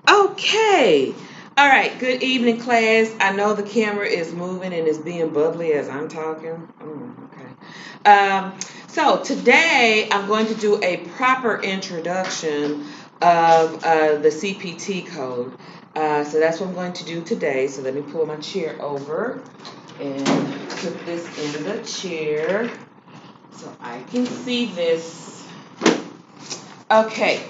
Okay. All right. Good evening, class. I know the camera is moving and is being bubbly as I'm talking. Oh, okay. So today I'm going to do a proper introduction of the CPT code. So that's what I'm going to do today. So let me pull my chair over and put this in the chair so I can see this. Okay.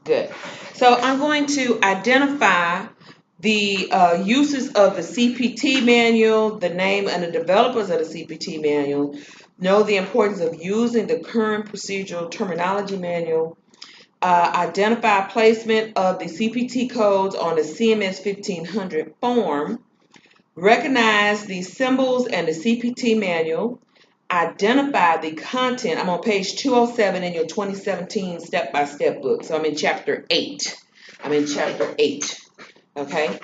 Good. So I'm going to identify the uses of the CPT manual, the name and the developers of the CPT manual, know the importance of using the current procedural terminology manual, identify placement of the CPT codes on the CMS 1500 form, recognize the symbols and the CPT manual, identify the content. I'm on page 207 in your 2017 step-by-step book. So I'm in chapter 8. Okay.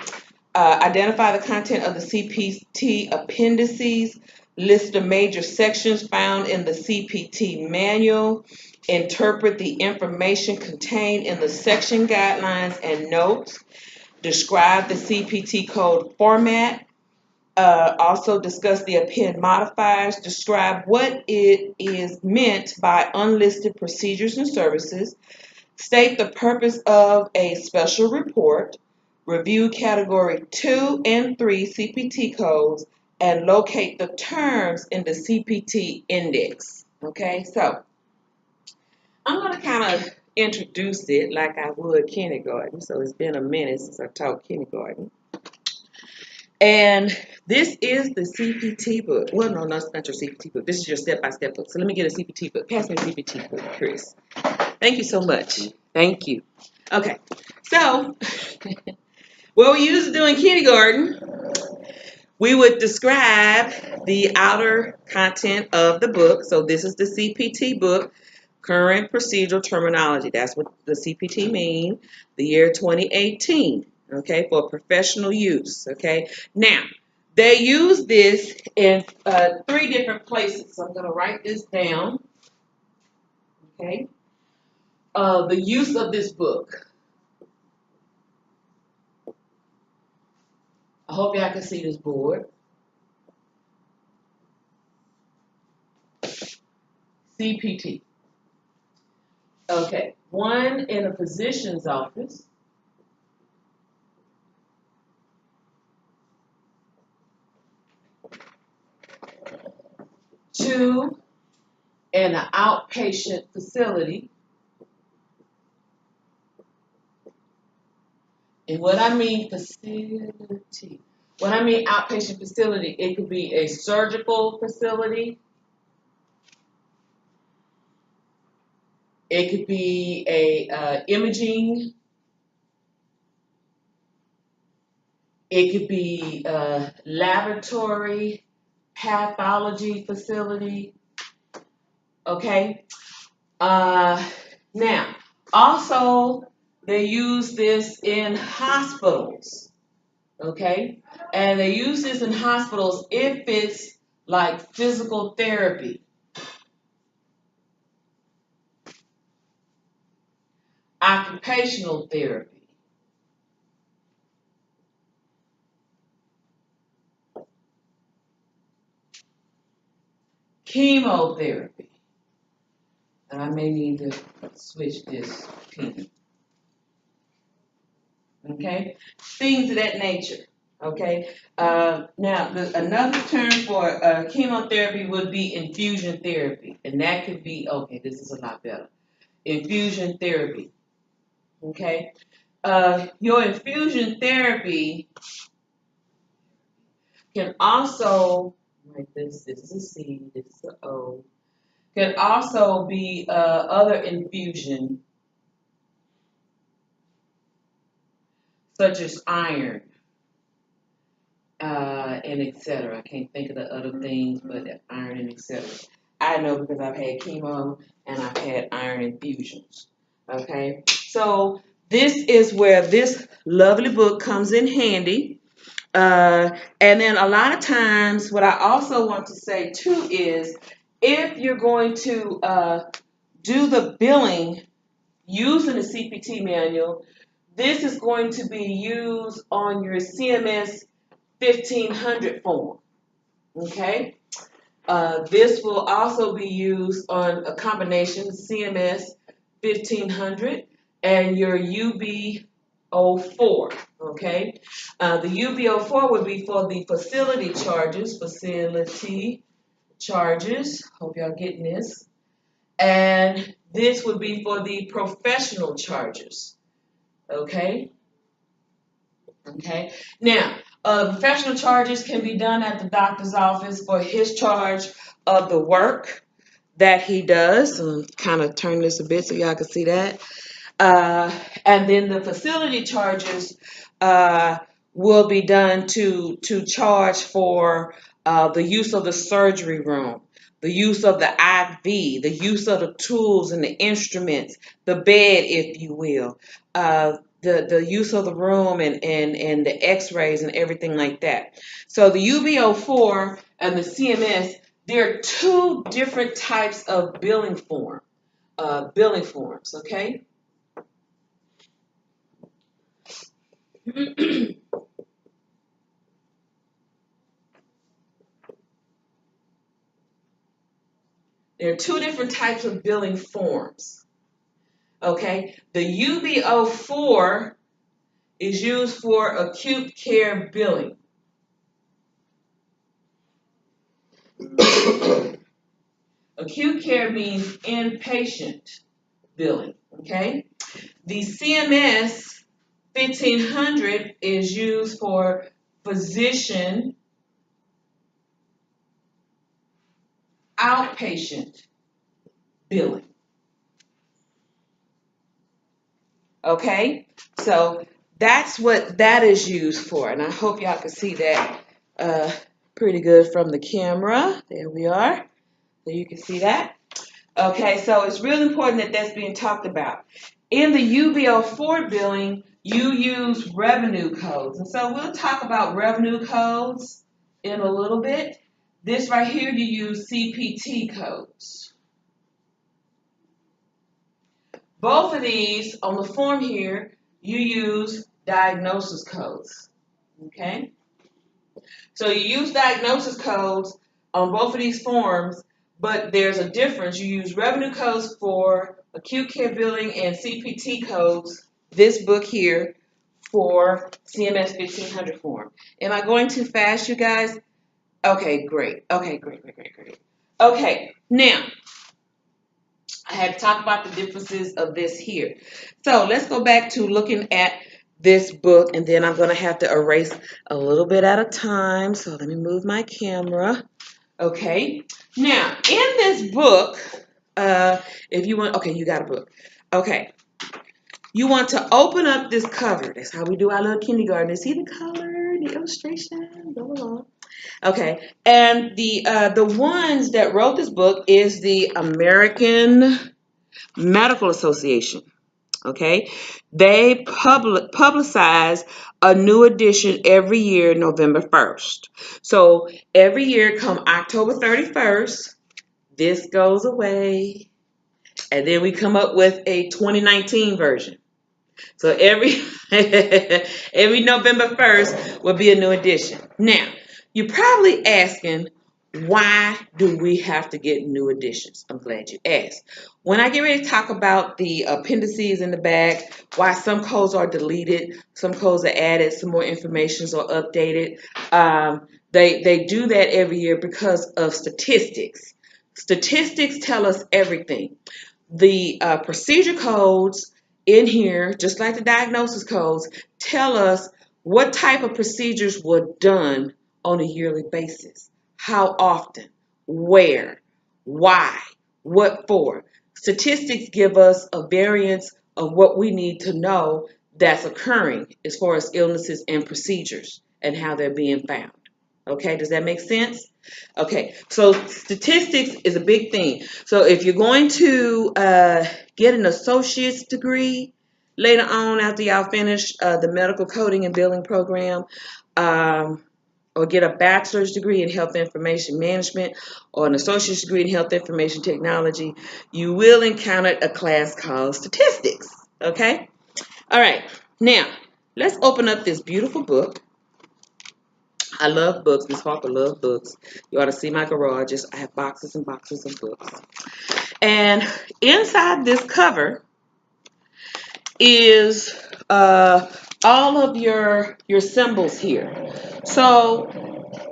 Identify the content of the CPT appendices. List the major sections found in the CPT manual. Interpret the information contained in the section guidelines and notes. Describe the CPT code format. Also discuss the append modifiers, describe what it is meant by unlisted procedures and services, state the purpose of a special report, review category 2 and 3 CPT codes, and locate the terms in the CPT index. Okay, so I'm going to kind of introduce it like I would kindergarten. So it's been a minute since I taught kindergarten. And this is the CPT book. Well, no, that's not your CPT book. This is your step-by-step book. So let me get a CPT book. Pass me a CPT book, Chris. Thank you so much. Thank you. Okay. So, what we used to do in kindergarten, we would describe the outer content of the book. So this is the CPT book, current procedural terminology. That's what the CPT means. The year 2018. Okay, for professional use. Okay, now they use this in 3 different places. So I'm going to write this down. Okay, the use of this book. I hope y'all can see this board. CPT. Okay, 1 in a physician's office. 2 in an outpatient facility. And what I mean facility, when I mean outpatient facility, it could be a surgical facility. It could be a imaging. It could be a laboratory, pathology facility. Okay. Now, also, they use this in hospitals. Okay. And they use this in hospitals if it's like physical therapy, occupational therapy, chemotherapy. And I may need to switch this pen. Okay, things of that nature. Okay, now another term for chemotherapy would be infusion therapy, and that could be okay. This is a lot better. Infusion therapy. Okay, your infusion therapy can also, like this is a C, this is an O, can also be other infusion, such as iron, and etc. I can't think of the other things, but iron and etc. I know because I've had chemo and I've had iron infusions. Okay, so this is where this lovely book comes in handy. And then a lot of times, what I also want to say too is if you're going to do the billing using the CPT manual, this is going to be used on your CMS 1500 form. Okay? This will also be used on a combination CMS 1500 and your UB04. Okay? The UB04 would be for the facility charges. Hope y'all getting this. And this would be for the professional charges. Okay? Okay. Now, professional charges can be done at the doctor's office for his charge of the work that he does. Kind of turn this a bit so y'all can see that. And then the facility charges will be done to charge for the use of the surgery room, the use of the IV, the use of the tools and the instruments, the bed, if you will, the use of the room and the x-rays and everything like that. So the UB04 and the CMS, there are two different types of billing forms, okay? There are two different types of billing forms. Okay, the UB04 is used for acute care billing. Acute care means inpatient billing. Okay, the CMS 1500 is used for physician outpatient billing. Okay, so that's what that is used for, and I hope y'all can see that pretty good from the camera. There we are, so you can see that. Okay, so it's really important that that's being talked about. In the UB04 billing, you use revenue codes, and so we'll talk about revenue codes in a little bit. This right here, you use CPT codes. Both of these, on the form here, you use diagnosis codes, okay? So you use diagnosis codes on both of these forms, but there's a difference. You use revenue codes for acute care billing and CPT codes, this book here, for CMS 1500 form. Am I going too fast, you guys? Okay, great. Okay, great. Okay, now, I had to talk about the differences of this here. So let's go back to looking at this book, and then I'm going to have to erase a little bit at a time. So let me move my camera. Okay. Now, in this book, if you want, okay, you got a book. Okay. You want to open up this cover. That's how we do our little kindergarten. See the color, the illustration, blah, blah, blah. Okay, and the ones that wrote this book is the American Medical Association. Okay, they publicize a new edition every year, November 1st. So every year, come October 31st, this goes away, and then we come up with a 2019 version. So every November 1st will be a new edition. Now, you're probably asking, why do we have to get new editions? I'm glad you asked. When I get ready to talk about the appendices in the back, why some codes are deleted, some codes are added, some more information are updated, they do that every year because of statistics. Statistics tell us everything. The procedure codes in here, just like the diagnosis codes, tell us what type of procedures were done on a yearly basis. How often, where, why, what for. Statistics give us a variance of what we need to know that's occurring as far as illnesses and procedures and how they're being found. Okay, does that make sense? Okay, so statistics is a big thing. So if you're going to get an associate's degree later on after y'all finish the medical coding and billing program, or get a bachelor's degree in health information management or an associate's degree in health information technology, you will encounter a class called statistics. Okay? All right. Now, let's open up this beautiful book. I love books. Miss Harper loves books. You ought to see my garage. I have boxes and boxes of books. And inside this cover is all of your symbols here. So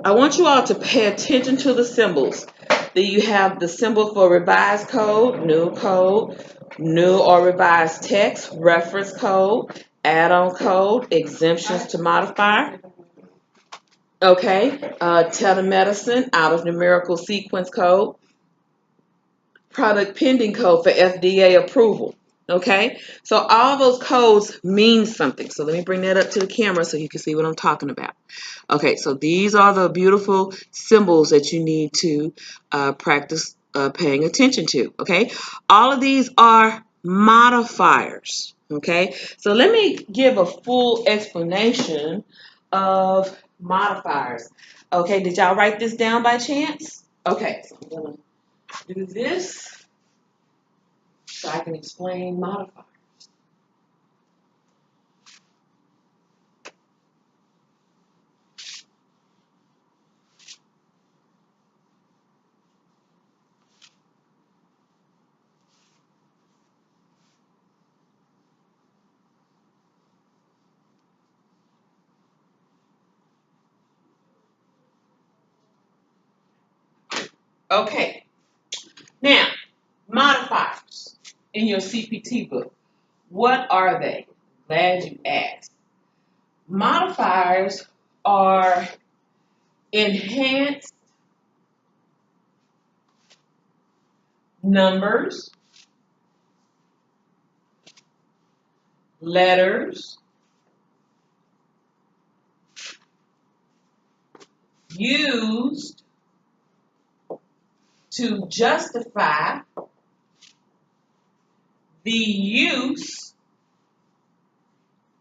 I want you all to pay attention to the symbols. Then you have the symbol for revised code, new or revised text, reference code, add-on code, exemptions to modifier. Okay, telemedicine, out of numerical sequence code, product pending code for FDA approval. Okay, so all those codes mean something. So let me bring that up to the camera so you can see what I'm talking about. Okay, so these are the beautiful symbols that you need to practice paying attention to. Okay, all of these are modifiers. Okay, so let me give a full explanation of modifiers. Okay, did y'all write this down by chance? Okay, so I'm going to do this so I can explain modifiers. Okay, now, modifiers in your CPT book. What are they? Glad you asked. Modifiers are enhanced numbers, letters, used to justify the use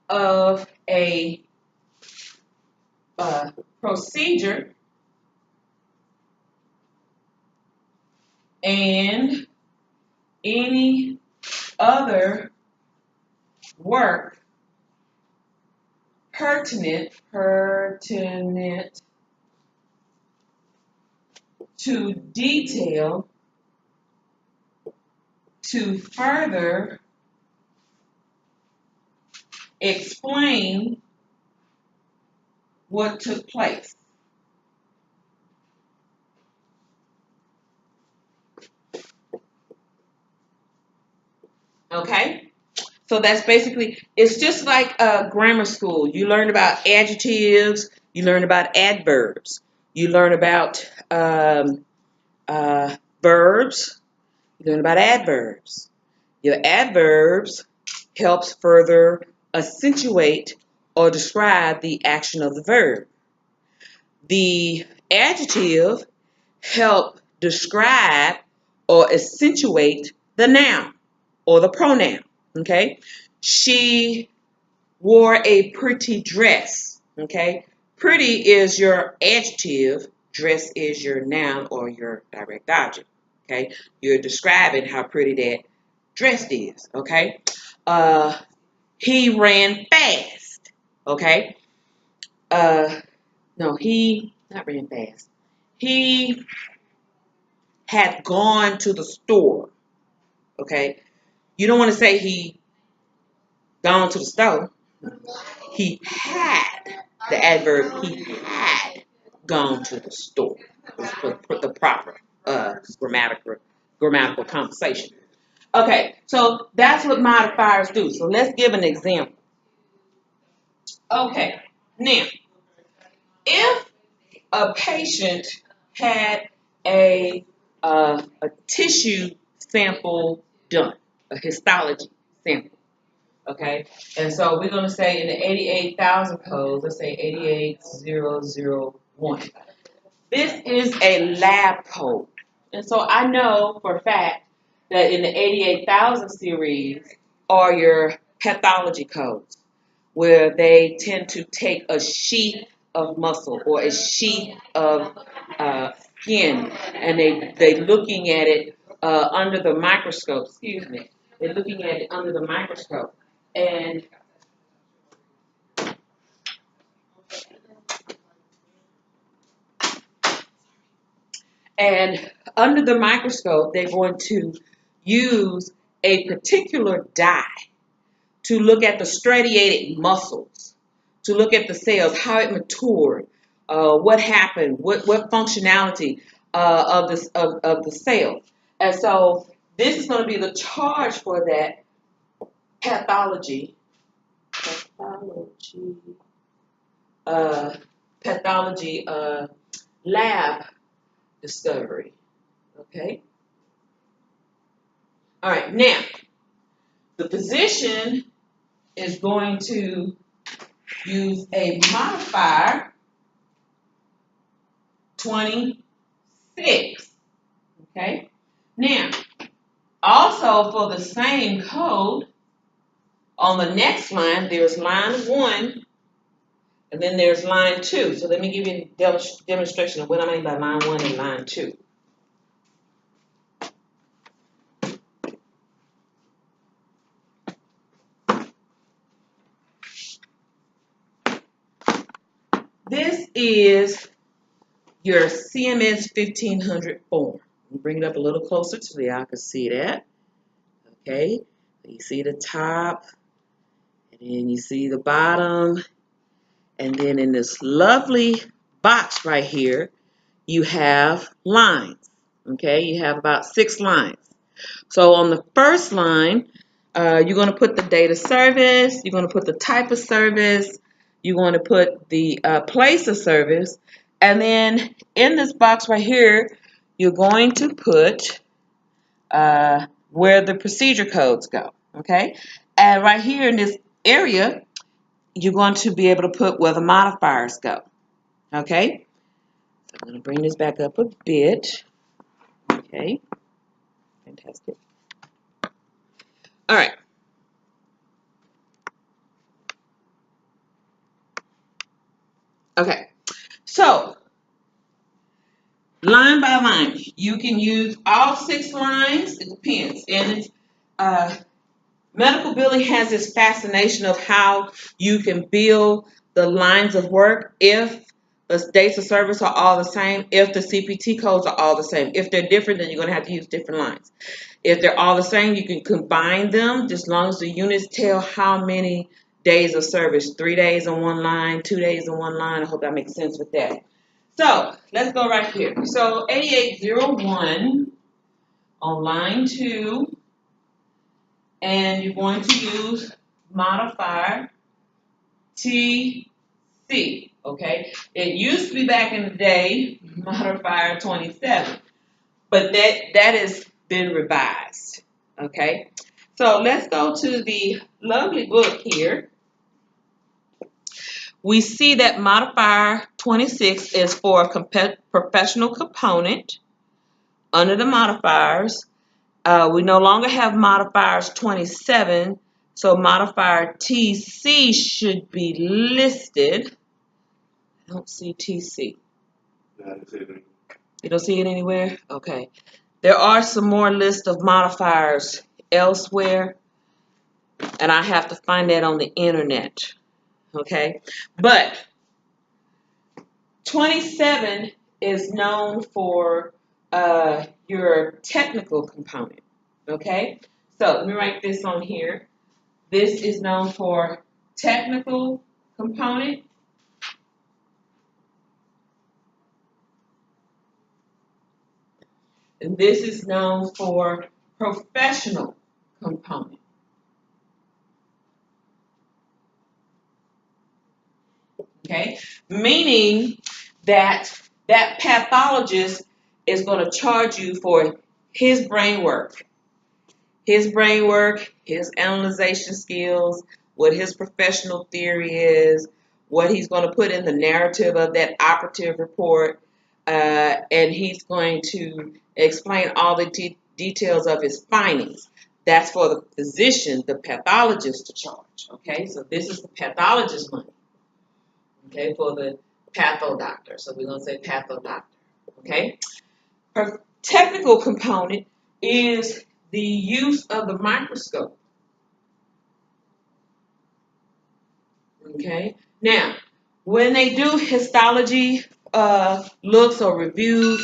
of a procedure and any other work pertinent to detail to further explain what took place. Okay? So that's basically, it's just like grammar school. You learn about adjectives, you learn about adverbs, you learn about verbs, you learn about adverbs. Your adverbs helps further accentuate or describe the action of the verb. The adjective help describe or accentuate the noun or the pronoun. Okay, she wore a pretty dress. Okay, pretty is your adjective, dress is your noun or your direct object. Okay, you're describing how pretty that dress is. Okay, he ran fast. Okay, no, he not ran fast. He had gone to the store. Okay, you don't want to say he gone to the store. He had, the adverb, he had gone to the store. The proper grammatical conversation. Okay, so that's what modifiers do. So let's give an example. Okay, now, if a patient had a tissue sample done, a histology sample, okay? And so we're going to say in the 88,000 codes, let's say 88001. This is a lab code. And so I know for a fact that in the 88,000 series are your pathology codes, where they tend to take a sheet of muscle or a sheet of skin, and they looking at it under the microscope. Excuse me. They're looking at it under the microscope, and And under the microscope, they're going to use a particular dye to look at the stratiated muscles, to look at the cells, how it matured, what happened, what functionality of the cell. And so this is going to be the charge for that pathology lab discovery. Okay. All right. Now, the physician is going to use a modifier 26. Okay. Now, also for the same code, on the next line, there's line 1, and then there's line 2. So let me give you a demonstration of what I mean by line 1 and line 2. This is your CMS 1500 form. Bring it up a little closer so y'all can see that. Okay, you see the top, and then you see the bottom, and then in this lovely box right here, you have lines. Okay, you have about 6 lines. So on the first line, you're going to put the date of service, you're going to put the type of service, you're going to put the place of service, and then in this box right here, you're going to put where the procedure codes go, okay? And right here in this area, you're going to be able to put where the modifiers go, okay? So I'm going to bring this back up a bit, okay? Fantastic. All right. Okay, so line by line, you can use all 6 lines. It depends. And it's, medical billing has this fascination of how you can bill the lines of work if the dates of service are all the same, if the CPT codes are all the same. If they're different, then you're going to have to use different lines. If they're all the same, you can combine them, just as long as the units tell how many days of service. 3 days on one line, 2 days on one line. I hope that makes sense with that. So let's go right here. So 8801 on line 2, and you're going to use modifier TC. Okay, it used to be back in the day modifier 27, but that has been revised. Okay, so let's go to the lovely book here. We see that modifier 26 is for a professional component. Under the modifiers, we no longer have modifiers 27, so modifier TC should be listed. I don't see TC. You don't see it anywhere? Okay. There are some more lists of modifiers elsewhere, and I have to find that on the internet. Okay? But 27 is known for your technical component. Okay? So let me write this on here. This is known for technical component. And this is known for professional component. Okay? Meaning that that pathologist is going to charge you for his brain work. His brain work, his analyzation skills, what his professional theory is, what he's going to put in the narrative of that operative report, and he's going to explain all the details of his findings. That's for the physician, the pathologist, to charge. Okay, so this is the pathologist money. Okay, for the patho doctor. So we're going to say patho doctor. Okay, her technical component is the use of the microscope. Okay, now when they do histology looks or reviews,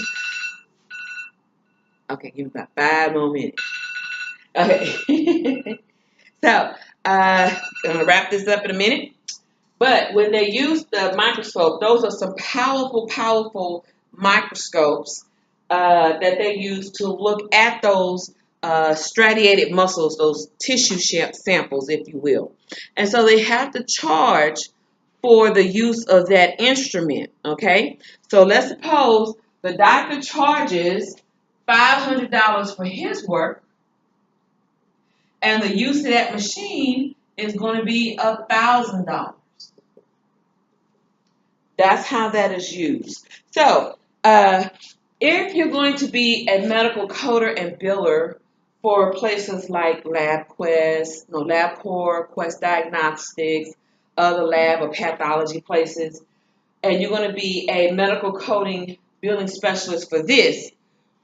Okay, give me about 5 more minutes. Okay. So, I'm going to wrap this up in a minute. But when they use the microscope, those are some powerful, powerful microscopes that they use to look at those stratiated muscles, those tissue samples, if you will. And so they have to charge for the use of that instrument, okay? So let's suppose the doctor charges $500 for his work, and the use of that machine is going to be $1,000. That's how that is used. So, if you're going to be a medical coder and biller for places like LabCorp, Quest Diagnostics, other lab or pathology places, and you're going to be a medical coding billing specialist for this,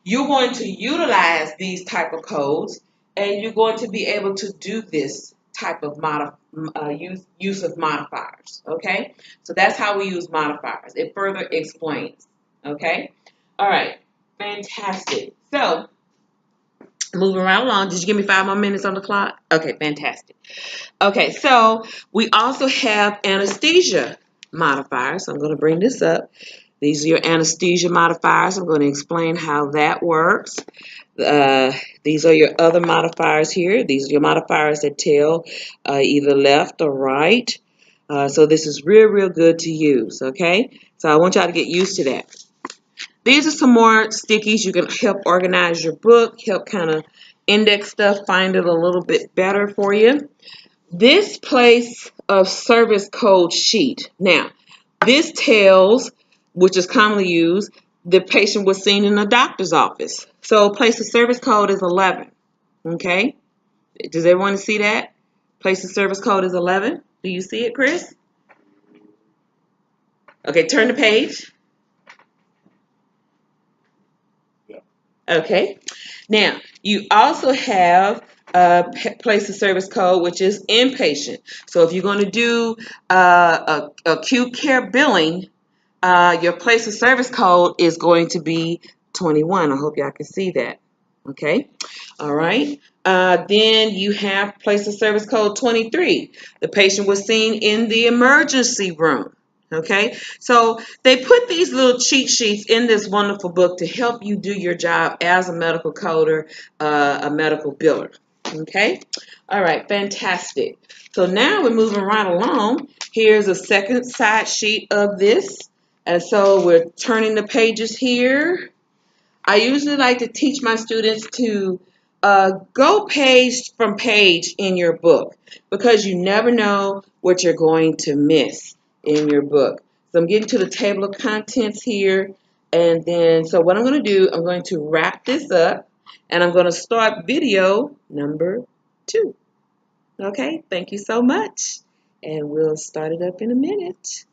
you're going to utilize these type of codes, and you're going to be able to do this type of use of modifiers. Okay, so that's how we use modifiers. It further explains. Okay, all right, fantastic. So moving right along. Did you give me 5 more minutes on the clock? Okay, fantastic. Okay, so we also have anesthesia modifiers. So I'm going to bring this up. These are your anesthesia modifiers. I'm going to explain how that works. These are your other modifiers here. These are your modifiers that tell either left or right. So this is real, real good to use, okay? So I want y'all to get used to that. These are some more stickies. You can help organize your book, help kind of index stuff, find it a little bit better for you. This place of service code sheet. Now, this tells, which is commonly used, the patient was seen in a doctor's office. So place of service code is 11. Okay? Does everyone see that? Place of service code is 11. Do you see it, Chris? Okay, turn the page. Okay. Now, you also have place of service code, which is inpatient. So if you're going to do acute care billing, your place of service code is going to be 21. I hope y'all can see that. Okay. All right. Then you have place of service code 23. The patient was seen in the emergency room. Okay, so they put these little cheat sheets in this wonderful book to help you do your job as a medical coder, a medical biller. Okay, all right, fantastic. So now we're moving right along. Here's a second side sheet of this. And so we're turning the pages here. I usually like to teach my students to go page from page in your book because you never know what you're going to miss in your book. So I'm getting to the table of contents here. And then, so what I'm going to do, I'm going to wrap this up and I'm going to start video number 2. Okay, thank you so much. And we'll start it up in a minute.